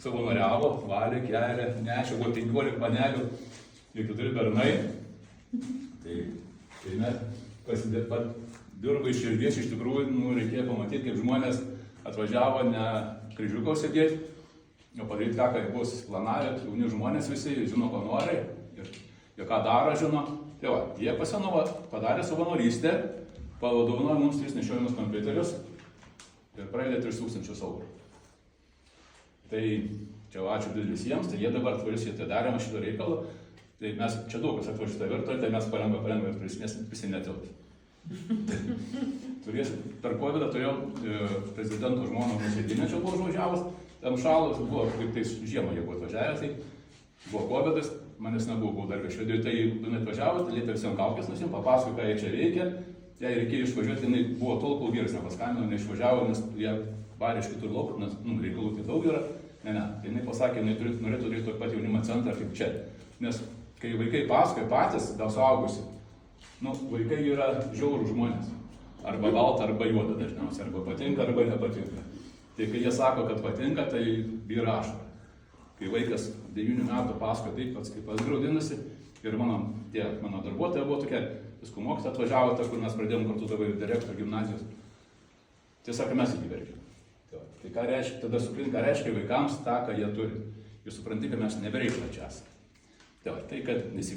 savanoriavo, valė, kelė, nešė, buvo 15 panelių ir 4 bernai. Tai mes pasidėt dirbo iš širdies, iš tikrųjų reikėjo pamatyti, kaip žmonės atvažiavo ne kryžiuko sėdėti, o padaryti ką, kai buvo planavę, jauni žmonės visi žino, ko nori ir ką daro, žino. Tai va, jie padarė savanorystę, padovanojo mums 3 nešiojimus kompiuterius ir praeidė 3000 eurų. Tai čia ačiū didelis jiems, tai jie dabar atvarys, jie tai darėme šitą reikalą. Tai mes čia daug kas atvažiuoja šitą virtuvę, tai mes palengva visi netilps. Per COVID turėjau prezidento žmoną nusėdinę, čia buvo užvažiavus, ten šalas, buvo kaip tai žiemą jie buvo atvažiavęs, tai buvo COVIDas, manęs nebuvo, buvau dar Švedijoje, tai jinai atvažiavo, tai liepė visiems kaukės nusimt, papasakojo, ką jie čia veikia, jai reikėjo išvažiuoti, jinai buvo tol, kol vyras nepaskambino, neišvažiavo, nes jie varė iš kitur lauk, nes reikalų tai daug yra, ne, jinai pasakė, jinai norėtų turėti tokį pat jaunimo centrą kaip čia, nes kai vaikai pasakoja patys, gal suaugusi, vaikai yra žiaurų žmonės, arba balta, arba juoda dažniausiai, arba patinka, arba nepatinka. Tai kai jie sako, kad patinka, tai yra ašara. Kai vaikas 9 metų pasakoja taip pats, kaip pats graudinasi, ir mano darbuotoja buvo tokia, viskų mokytoja atvažiavo, kur mes pradėjom kartu dabar direktorių gimnazijos. Tiesiog mes įverkėm. Tai ką reiškia, tada supranti, ką reiškia vaikams tą, ką jie turi. Ir supranti, kad mes nebereikia čia esame. Tai kad